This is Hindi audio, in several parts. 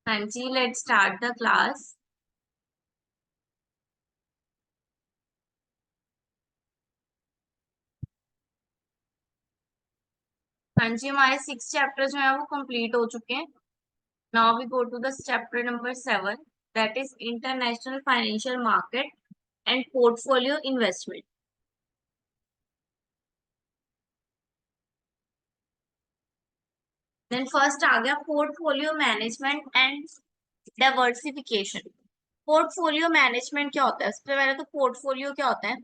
हाँ जी, लेट्स स्टार्ट द क्लास। हाँ जी, हमारे 6 चैप्टर जो है वो कंप्लीट हो चुके हैं। Now we go to the chapter number 7, that is international financial market and portfolio investment. Then first आ गया portfolio management and diversification. Portfolio management क्या होता है? सबसे पहले तो पोर्टफोलियो क्या होता है।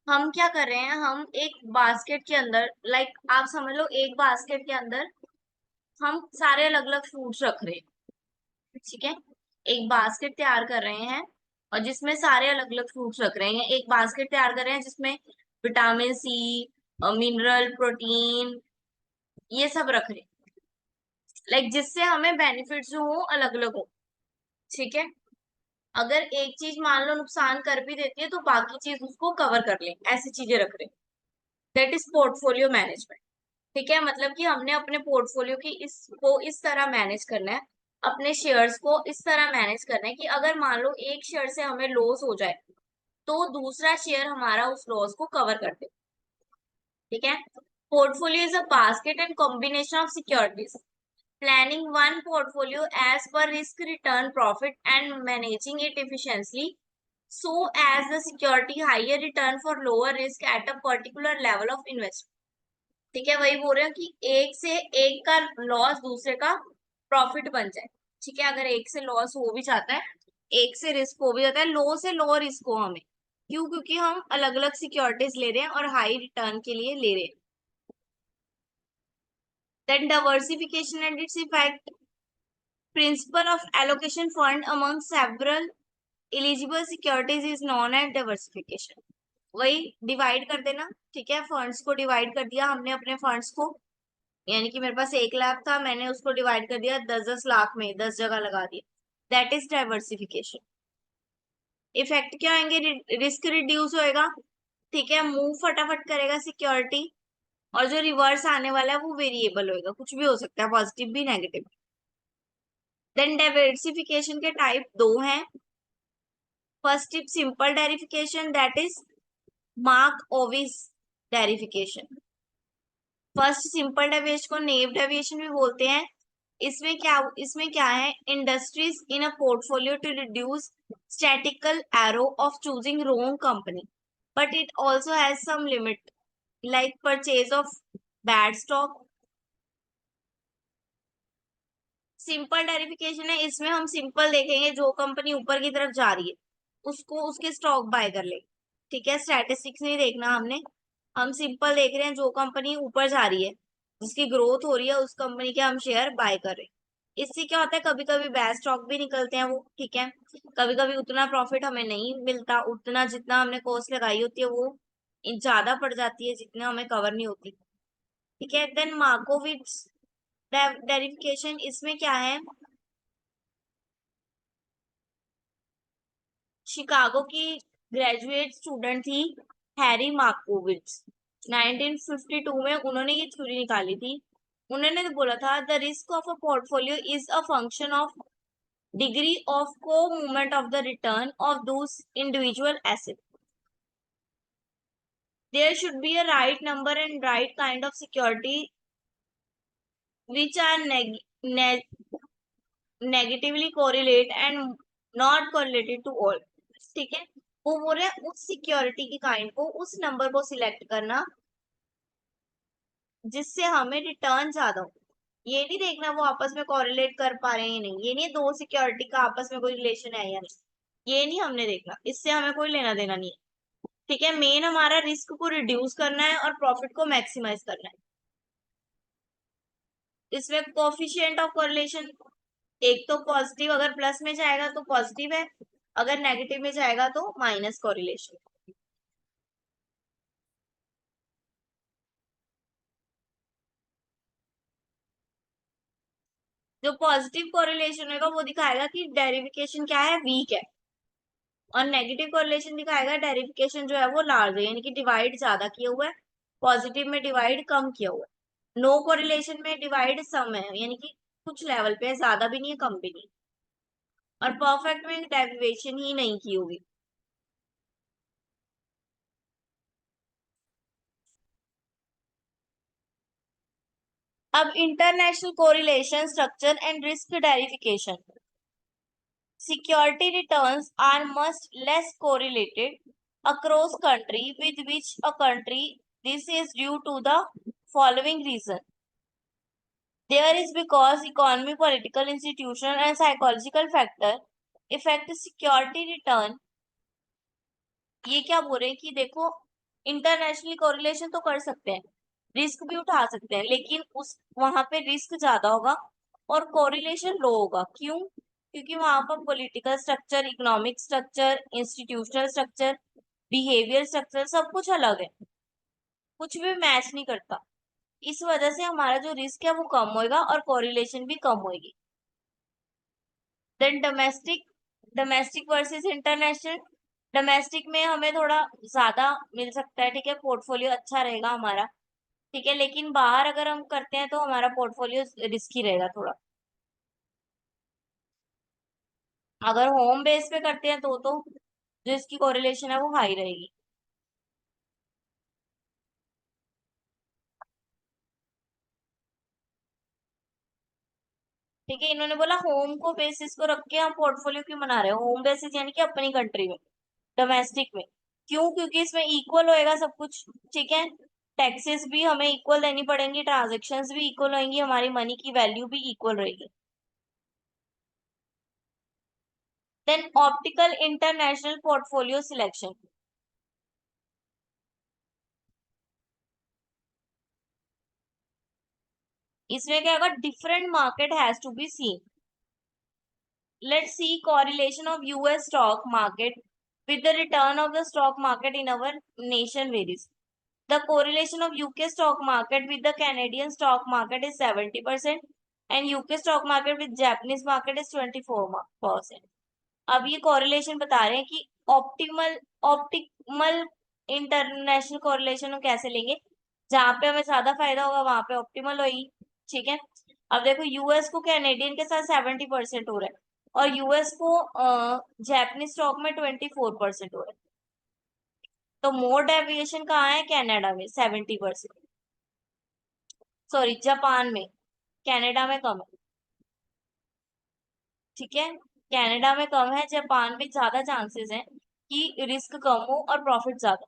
हम क्या कर रहे हैं, हम एक बास्केट के अंदर, आप समझ लो एक बास्केट के अंदर हम सारे अलग अलग फ्रूट्स रख रहे हैं। ठीक है, एक बास्केट तैयार कर रहे हैं और जिसमें सारे अलग अलग फ्रूट्स रख रहे हैं। एक बास्केट तैयार कर रहे हैं जिसमें विटामिन सी, मिनरल, प्रोटीन, ये सब रख रहे हैं, जिससे हमें बेनिफिट्स जो हो अलग अलग हो। ठीक है, अगर एक चीज मान लो नुकसान कर भी देती है तो बाकी चीज उसको कवर कर ले, ऐसी चीजें रख रहे हैं। That is portfolio management. ठीक है, मतलब कि हमने अपने पोर्टफोलियो की इसको इस तरह मैनेज करना है, अपने शेयर्स को इस तरह मैनेज करना है कि अगर मान लो एक शेयर से हमें लॉस हो जाए तो दूसरा शेयर हमारा उस लॉस को कवर कर दे। ठीक है, portfolio is a basket and combination of securities. Planning one portfolio as per risk return profit and managing it efficiently so as the security higher return for lower risk at a particular level of investment। ठीक है, वही बोल रहे हैं कि एक से एक का लॉस दूसरे का प्रॉफिट बन जाए। ठीक है, अगर एक से लॉस हो भी जाता है, एक से रिस्क हो भी जाता है, लो से लो रिस्क हो हमें, क्यों? क्योंकि हम अलग अलग सिक्योरिटीज ले रहे हैं और हाई रिटर्न के लिए ले रहे हैं। Then diversification and its effect. Principle of allocation fund among several eligible securities is known as diversification. वही डिवाइड कर देना। ठीक है, फंड्स को डिवाइड कर दिया हमने, अपने फंड्स को, यानी कि मेरे पास 1 लाख था, मैंने उसको डिवाइड कर दिया 10-10 लाख में, 10 जगह लगा दिया। That is diversification. इफेक्ट क्या आएंगे? रिस्क रिड्यूस होएगा। ठीक है, मूव फटाफट करेगा सिक्योरिटी, और जो रिवर्स आने वाला है वो वेरिएबल होएगा, कुछ भी हो सकता है, पॉजिटिव भी नेगेटिव। देन डाइवर्सिफिकेशन के टाइप दो हैं। First type simple diversification, that is Markowitz diversification. First simple deviation को नेव डेविएशन भी बोलते हैं। इसमें क्या है, industries in a portfolio to reduce statistical error of choosing wrong company, but it also has some limit like purchase of bad stock. Simple diversification है, इसमें हम सिंपल देखेंगे, जो कंपनी ऊपर की तरफ जा रही है उसको उसके स्टॉक बाय कर ले। ठीक है, स्टैटिस्टिक्स नहीं देखना हमने, हम सिंपल देख रहे हैं, जो कंपनी ऊपर जा रही है, जिसकी ग्रोथ हो रही है, उस कंपनी के हम शेयर बाय कर रहे हैं। इससे क्या होता है, कभी कभी बैड स्टॉक भी निकलते हैं वो। ठीक है, कभी कभी उतना प्रॉफिट हमें नहीं मिलता, उतना जितना हमने कॉस्ट लगाई होती है वो ज्यादा पड़ जाती है, जितना हमें कवर नहीं होती। ठीक है, देन मार्कोविच डेरिफिकेशन, इसमें क्या है, शिकागो की ग्रेजुएट स्टूडेंट थी हैरी मार्कोविच। 1952 में उन्होंने ये थ्योरी निकाली थी। उन्होंने तो बोला था, the risk of a portfolio is a function of degree of comovement of the return of those individual asset. There should be a right number and right kind of security which are negatively correlate and not correlated to all. ठीक है, वो बोल रहे हैं उस सिक्योरिटी की काइंड को, उस नंबर को सिलेक्ट करना जिससे हमें रिटर्न ज्यादा हो। ये नहीं देखना वो आपस में कोरिलेट कर पा रहे हैं या नहीं, ये नहीं दो सिक्योरिटी का आपस में कोई रिलेशन है या नहीं, ये नहीं हमने देखना, इससे हमें कोई लेना देना नहीं है। ठीक है, मेन हमारा रिस्क को रिड्यूस करना है और प्रॉफिट को मैक्सिमाइज करना है। इसमें कोफिशिएंट ऑफ कोरिलेशन, एक तो पॉजिटिव, अगर प्लस में जाएगा तो पॉजिटिव है, अगर नेगेटिव में जाएगा तो माइनस कोरिलेशन। जो पॉजिटिव कोरिलेशन होगा वो दिखाएगा कि डेरिवेशन क्या है, वीक है, और नेगेटिव कोरिलेशन दिखाएगा डेरिवेशन जो है वो लार्ज है, यानी कि डिवाइड ज्यादा किया हुआ है, पॉजिटिव में डिवाइड कम किया हुआ है। नो कोरिलेशन में डिवाइड सम है, यानी कि कुछ लेवल पे है, ज्यादा भी नहीं है कम भी नहीं। और परफेक्ट में डेविएशन ही नहीं की होगी। अब international correlation structure and risk verification. Security returns are much less correlated across country with which a country. This is due to the following reason. There is because economy, political, institutional and psychological factor affect security return. ये क्या बोल रहे हैं कि देखो इंटरनेशनल कोरिलेशन तो कर सकते हैं, रिस्क भी उठा सकते हैं, लेकिन उस वहां पे रिस्क ज्यादा होगा और कोरिलेशन लो होगा। क्यों? क्योंकि वहां पर political structure, economic structure, institutional structure, behaviour structure सब कुछ अलग है, कुछ भी मैच नहीं करता। इस वजह से हमारा जो रिस्क है वो कम होएगा और कोरिलेशन भी कम होएगी। Then domestic, domestic versus international. Domestic में हमें थोड़ा ज्यादा मिल सकता है, ठीक है, पोर्टफोलियो अच्छा रहेगा हमारा, ठीक है, लेकिन बाहर अगर हम करते हैं तो हमारा पोर्टफोलियो रिस्की रहेगा थोड़ा। अगर होम बेस पे करते हैं तो जो इसकी कोरिलेशन है वो हाई रहेगी। ठीक है, इन्होंने बोला होम को बेसिस को रख के हम पोर्टफोलियो क्यों बना रहे हैं, होम बेसिस यानी कि अपनी कंट्री में, डोमेस्टिक में। क्यों? क्योंकि इसमें इक्वल होएगा सब कुछ, ठीक है, टैक्सेस भी हमें इक्वल देनी पड़ेंगी, ट्रांजेक्शन्स भी इक्वल होंगी, हमारी मनी की वैल्यू भी इक्वल रहेगी। Then optical international portfolio selection. इसमें क्या होगा, different market has to be seen. Let's see correlation of US stock market with the return of the stock market in our nation varies. The correlation of UK stock market with the Canadian stock market is 70% and UK stock market with Japanese market is 24%. अब ये correlation बता रहे हैं कि ऑप्टिमल इंटरनेशनल कोरिलेशन हम कैसे लेंगे, जहां पे हमें ज्यादा फायदा होगा वहां पे ऑप्टिमल होगी, ठीक है। अब देखो यूएस को कैनेडियन के साथ 70% हो रहा है और यूएस को जापानीज स्टॉक में 24% हो रहा है, तो मोर डेविएशन कहाँ है, कनाडा में 70%, सॉरी जापान में, कनाडा में कम है, ठीक है, कनाडा में कम है, जापान में ज्यादा चांसेस हैं कि रिस्क कम हो और प्रॉफिट ज्यादा,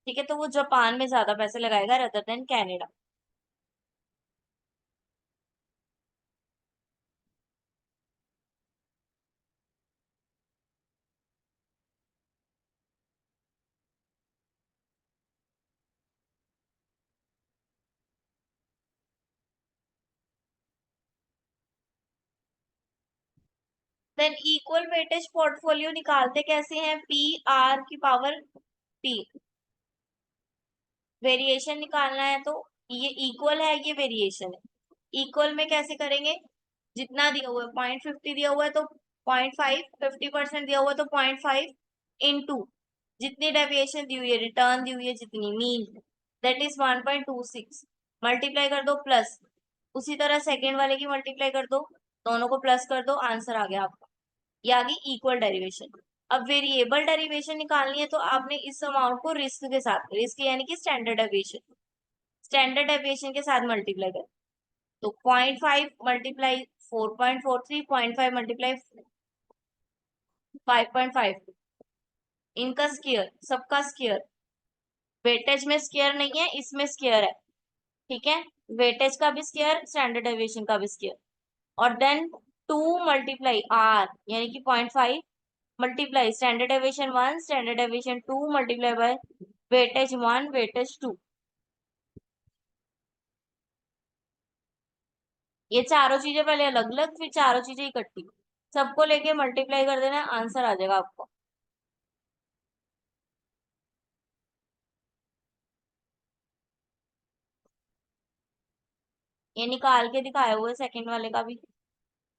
ठीक है, तो वो जापान में ज्यादा पैसे लगाएगा rather than Canada. Than equal weightage portfolio निकालते कैसे हैं, पी आर की पावर पी, वेरिएशन निकालना है तो ये इक्वल है, ये वेरिएशन है। इक्वल में कैसे करेंगे, जितना दिया हुआ है 0.50 दिया हुआ है तो 0.5, 50% दिया हुआ है तो 0.5 इंटू जितनी डेविएशन दी हुई है, रिटर्न दी हुई है जितनी, मीन, दैट इज 1.26, मल्टीप्लाई कर दो प्लस, उसी तरह सेकेंड वाले की मल्टीप्लाई कर दो, दोनों को प्लस कर दो, आंसर आ गया आपका, ये आ गई इक्वल डेरिवेशन। अब वेरिएबल डेरिवेशन निकालनी है तो आपने इस अमाउंट को रिस्क के साथ, रिस्क यानी कि स्टैंडर्ड डेविएशन, स्टैंडर्ड डेविएशन के साथ मल्टीप्लाई कर, तो 0.5 मल्टीप्लाई 4.43, 0.5 मल्टीप्लाई 5.5, इनका स्क्वायर, सबका स्क्वायर, वेटेज में स्क्वायर नहीं है, इसमें स्क्वायर है, ठीक है, वेटेज का भी स्क्वायर, स्टैंडर्ड डेविएशन का भी स्क्वायर, और देन 2 मल्टीप्लाई आर यानी कि 0.5 multiply standard deviation 1, standard deviation 2 multiply by weightage 1, weightage 2, ये चारों चीजें पहले अलग अलग, फिर चारों चीजें इकट्ठी, सबको लेके मल्टीप्लाई कर देना, आंसर आ जाएगा आपको। ये निकाल के दिखाए हुए सेकंड वाले का भी,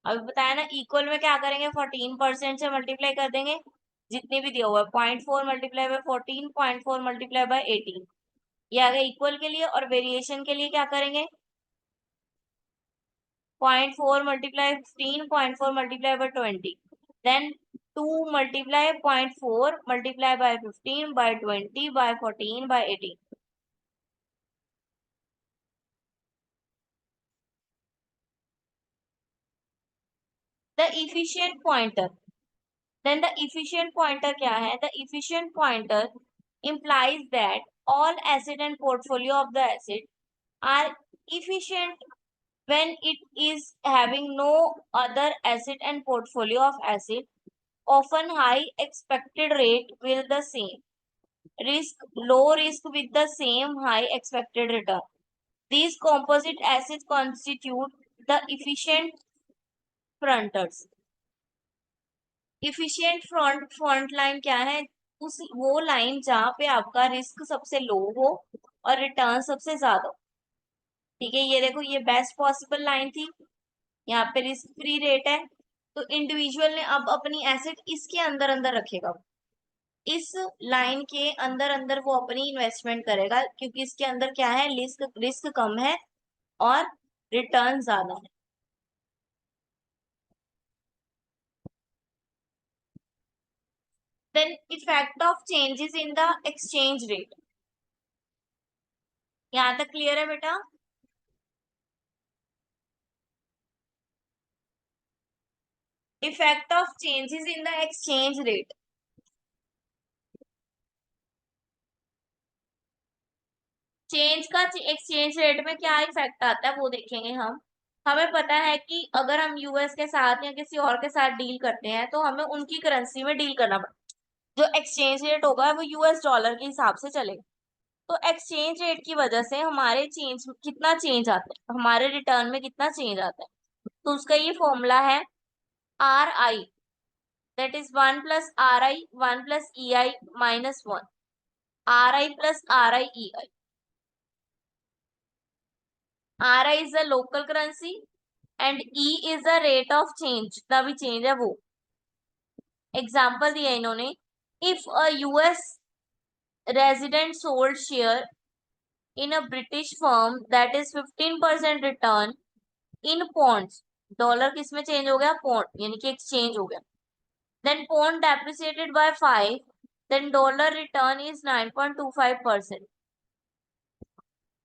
अभी बताया ना, इक्वल में क्या करेंगे, 14% से मल्टीप्लाई कर देंगे, जितने भी दिया हुआ है, 0.4 मल्टीप्लाई बाय 14, 0.4 मल्टीप्लाई बाय 18, ये आ गया इक्वल के लिए। और वेरिएशन के लिए क्या करेंगे, 0.4 multiply 15, 0.4 multiply by 20. Then 2 multiply 0.4 multiply by 15 by 20 by 14 by 18. The efficient pointer. Then the efficient pointer क्या है? The efficient pointer implies that all asset and portfolio of the asset are efficient when it is having no other asset and portfolio of asset, often high expected rate with the same risk, low risk with the same high expected return. These composite assets constitute the efficient fronters. Efficient front line क्या है? उस वो लाइन जहां पे आपका रिस्क सबसे लो हो और रिटर्न सबसे ज्यादा हो। ठीक है, ये देखो, ये बेस्ट पॉसिबल लाइन थी, यहाँ पे रिस्क फ्री रेट है, तो इंडिविजुअल ने अब अपनी एसेट इसके अंदर अंदर रखेगा, इस लाइन के अंदर अंदर वो अपनी इन्वेस्टमेंट करेगा, क्योंकि इसके अंदर क्या है, रिस्क रिस्क कम है और रिटर्न ज्यादा है। Then effect of changes in the exchange rate. यहाँ तक क्लियर है बेटा? Effect of changes in the exchange rate. Change का एक्सचेंज रेट में क्या इफेक्ट आता है वो देखेंगे हम। हमें पता है कि अगर हम यूएस के साथ या किसी और के साथ डील करते हैं तो हमें उनकी करेंसी में डील करना पड़ता है। जो एक्सचेंज रेट होगा वो यूएस डॉलर के हिसाब से चलेगा। तो एक्सचेंज रेट की वजह से हमारे कितना चेंज आता है, हमारे रिटर्न में कितना चेंज आता है। तो उसका ये फॉर्मूला है are I, that is 1 + RI 1 + EI -1, RI + RI EI। RI is the local currency and E is the rate of change, जितना भी चेंज है वो। एग्जाम्पल दिया इन्होंने, if a US resident sold share in a British firm that is 15% return in pounds, dollar किस में चेंज हो गया? पौंड, यानी कि एक्सचेंज हो गया। Then pound depreciated by 5, then dollar return is 9.25%।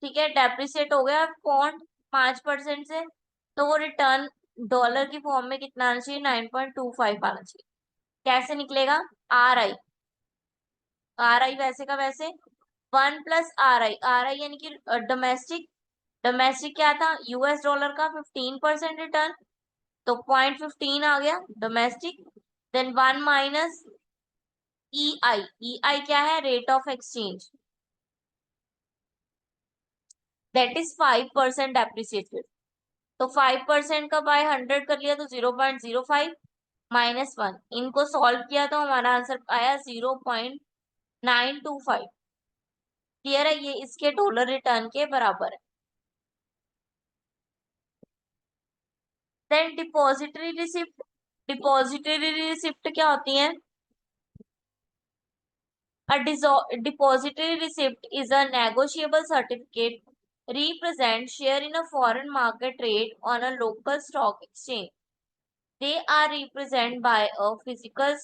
ठीक है, डेप्रिसिएट हो गया पौंड 5% से, तो वो रिटर्न डॉलर की फॉर्म में कितना आना चाहिए? 9.25 आना चाहिए। कैसे निकलेगा? आर आई, आर आई वैसे का वैसे 1 + RI, RI यानी कि डोमेस्टिक, डोमेस्टिक क्या था? यूएस डॉलर का 15% रिटर्न, तो 0.15 आ गया डोमेस्टिक। देन 1 - EI, EI क्या है? Rate of exchange, that is 5% depreciated. तो 5% का बाय 100 कर लिया तो 0.05 -1, इनको सॉल्व किया तो हमारा आंसर आया 0.925। क्लियर है? ये इसके डॉलर रिटर्न के बराबर है। Then depository receipt. Depository receipt क्या होती है? A depository receipt is a negotiable certificate represent share in a foreign market trade on a local stock exchange. They are represented by a physical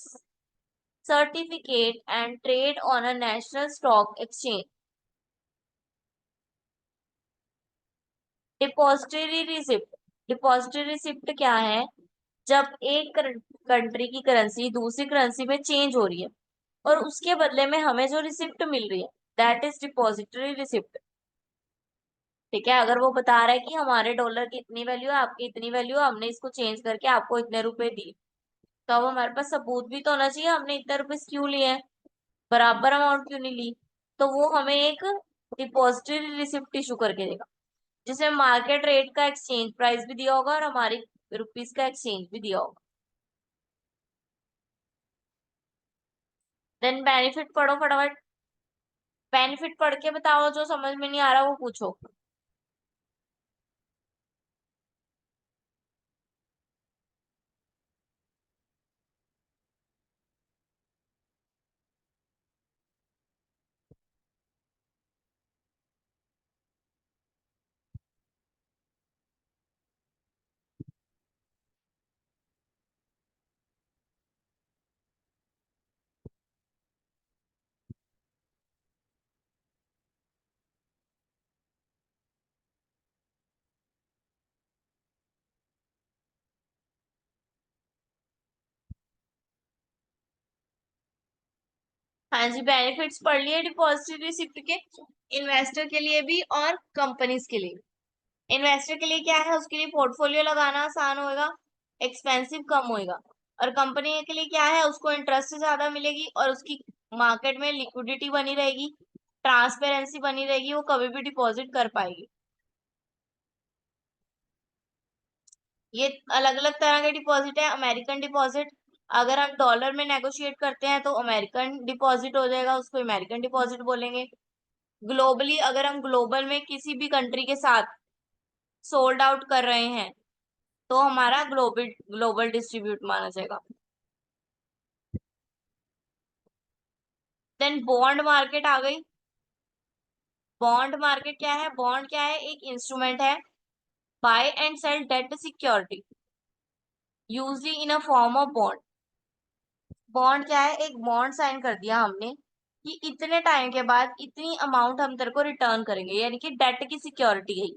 certificate and trade on a national stock exchange. Depository receipt, depository receipt क्या है? जब एक कंट्री की करेंसी दूसरी करेंसी में चेंज हो रही है और उसके बदले में हमें जो रिसिप्ट मिल रही है, दैट इज डिपॉजिटरी रिसिप्ट। ठीक है, अगर वो बता रहा है कि हमारे डॉलर की इतनी वैल्यू है, आपकी इतनी वैल्यू है, हमने इसको चेंज करके आपको इतने रुपए दिए, तो अब हमारे पास सबूत भी तो होना चाहिए हमने इतने रुपए क्यों लिए हैं, बराबर अमाउंट क्यों नहीं ली। तो वो हमें एक डिपॉजिटरी रिसिप्ट इशू करके देगा, जिसमें मार्केट रेट का एक्सचेंज प्राइस भी दिया होगा और हमारी रुपीस का एक्सचेंज भी दिया होगा। देन बेनिफिट पढ़ो फटाफट, बेनिफिट पढ़ के बताओ, जो समझ में नहीं आ रहा वो पूछो। हाँ जी, बेनिफिट्स पढ़ लिए डिपॉजिटरी रिसिप्ट के, इन्वेस्टर के लिए भी और कंपनीज के लिए। इन्वेस्टर के लिए क्या है, उसके लिए पोर्टफोलियो लगाना आसान होगा, एक्सपेंसिव कम होएगा। और कंपनी के लिए क्या है, उसको इंटरेस्ट ज्यादा मिलेगी और उसकी मार्केट में लिक्विडिटी बनी रहेगी, ट्रांसपेरेंसी बनी रहेगी, वो कभी भी डिपॉजिट कर पाएगी। ये अलग अलग तरह के डिपॉजिट है। अमेरिकन डिपॉजिट, अगर हम डॉलर में नेगोशिएट करते हैं तो अमेरिकन डिपॉजिट हो जाएगा, उसको अमेरिकन डिपॉजिट बोलेंगे। ग्लोबली अगर हम ग्लोबल में किसी भी कंट्री के साथ सोल्ड आउट कर रहे हैं तो हमारा ग्लोबल ग्लोबल डिस्ट्रीब्यूट माना जाएगा। देन बॉन्ड मार्केट आ गई। बॉन्ड मार्केट क्या है, बॉन्ड क्या है, एक इंस्ट्रूमेंट है, buy and sell debt security usually in a form of bond. Bond क्या है, एक बॉन्ड साइन कर दिया हमने कि इतने टाइम के बाद इतनी अमाउंट हम तेरे को रिटर्न करेंगे, यानी कि डेट की सिक्योरिटी है,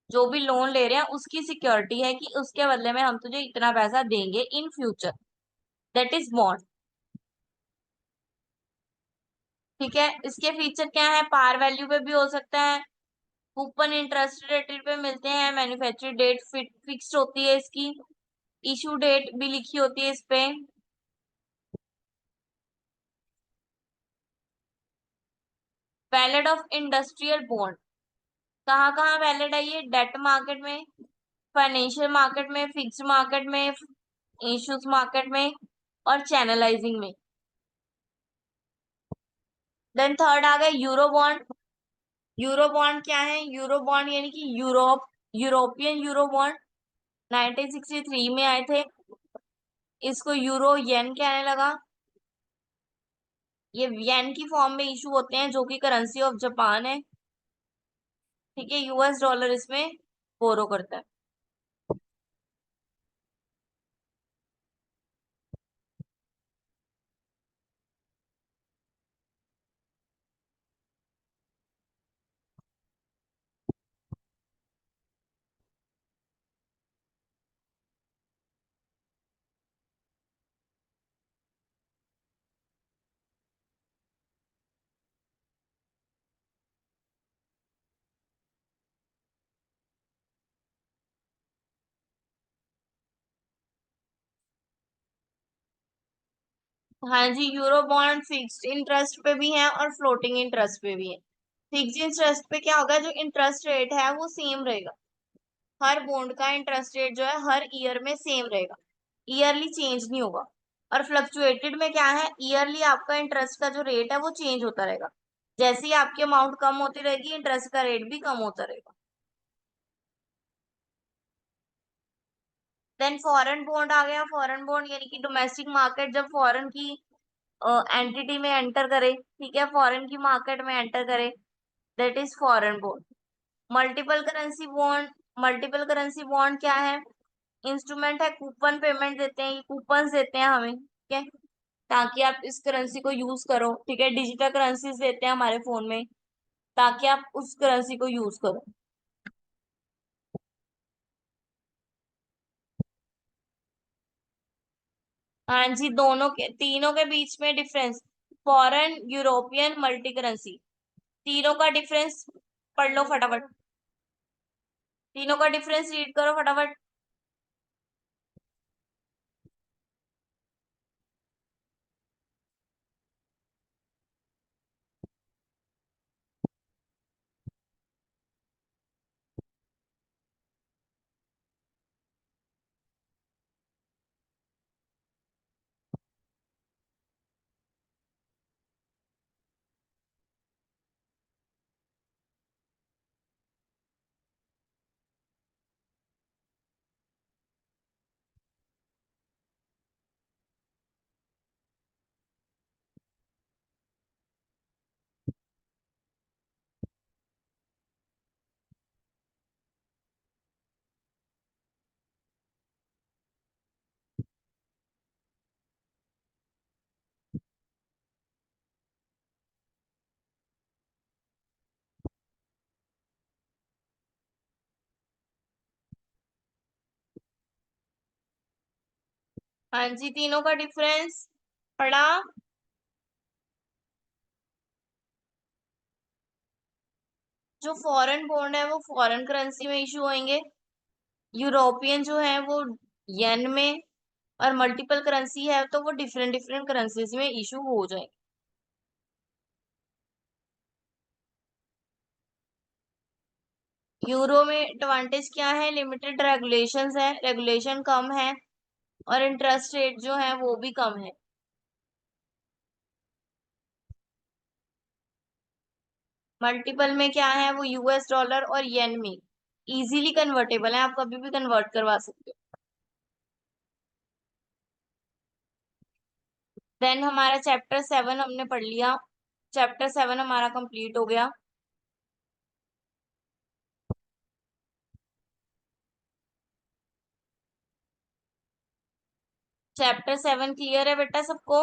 जो भी लोन ले रहे हैं उसकी सिक्योरिटी है कि उसके बदले में हम तुझे इतना पैसा देंगे in future, that is bond. ठीक है, इसके फीचर क्या है, पार वैल्यू पे भी हो सकता है, कूपन इंटरेस्ट रेट पे मिलते हैं, मैन्युफैक्चर डेट फिक्स्ड होती है इसकी, इशू डेट भी लिखी होती है इस पे। वैलिड ऑफ इंडस्ट्रियल बॉन्ड, कहाँ कहाँ वैलिड है ये, डेट मार्केट में, फाइनेंशियल मार्केट में, फिक्स्ड मार्केट में, इश्यूज मार्केट में और चैनलाइजिंग में। देन थर्ड आ गया यूरो बॉन्ड। यूरो बॉन्ड क्या है, यूरो बॉन्ड यानी कि यूरोपियन यूरो बॉन्ड 1963 में आए थे, इसको यूरो येन कहने लगा। ये येन की फॉर्म में इशू होते हैं, जो कि करेंसी ऑफ जापान है। ठीक है, यूएस डॉलर इसमें बोरो करता है। हाँ जी, यूरो बॉन्ड फिक्स्ड इंटरेस्ट पे भी है और फ्लोटिंग इंटरेस्ट पे भी है। फिक्स्ड इंटरेस्ट पे क्या होगा, जो इंटरेस्ट रेट है वो सेम रहेगा, हर बॉन्ड का इंटरेस्ट रेट जो है हर ईयर में सेम रहेगा, ईयरली चेंज नहीं होगा। और फ्लक्चुएटेड में क्या है, ईयरली आपका इंटरेस्ट का जो रेट है वो चेंज होता रहेगा, जैसे ही आपकी अमाउंट कम होती रहेगी इंटरेस्ट का रेट भी कम होता रहेगा। देन फॉरेन बॉन्ड आ गया। फॉरेन बॉन्ड यानी कि डोमेस्टिक मार्केट, जब फॉरेन की एंटिटी में एंटर करे, ठीक है, फॉरेन की मार्केट में एंटर करे, that is foreign bond. Multiple currency bond, multiple currency bond क्या है, इंस्ट्रूमेंट है, कूपन पेमेंट देते हैं, ये कूपन देते हैं हमें, ठीक है, ताकि आप इस करेंसी को यूज करो। ठीक है, डिजिटल करेंसीज देते हैं हमारे फोन में ताकि आप उस करेंसी को यूज करो। हाँ जी, दोनों के तीनों के बीच में difference, foreign, European, multi currency, तीनों का डिफरेंस पढ़ लो फटाफट, तीनों का डिफरेंस रीड करो फटाफट। हाँ जी, तीनों का डिफरेंस पढ़ा। जो फॉरेन बॉन्ड है वो फॉरेन करेंसी में इशू होंगे, यूरोपियन जो है वो येन में, और मल्टीपल करेंसी है तो वो डिफरेंट डिफरेंट करेंसीज में इशू हो जाएंगे। यूरो में एडवांटेज क्या है, लिमिटेड रेगुलेशंस है, रेगुलेशन कम है, और इंटरेस्ट रेट जो है वो भी कम है। मल्टीपल में क्या है, वो यूएस डॉलर और येन में इजीली कन्वर्टेबल है, आप कभी भी कन्वर्ट करवा सकते हो। देन हमारा चैप्टर 7 हमने पढ़ लिया, चैप्टर 7 हमारा कंप्लीट हो गया। चैप्टर 7 क्लियर है बेटा सबको?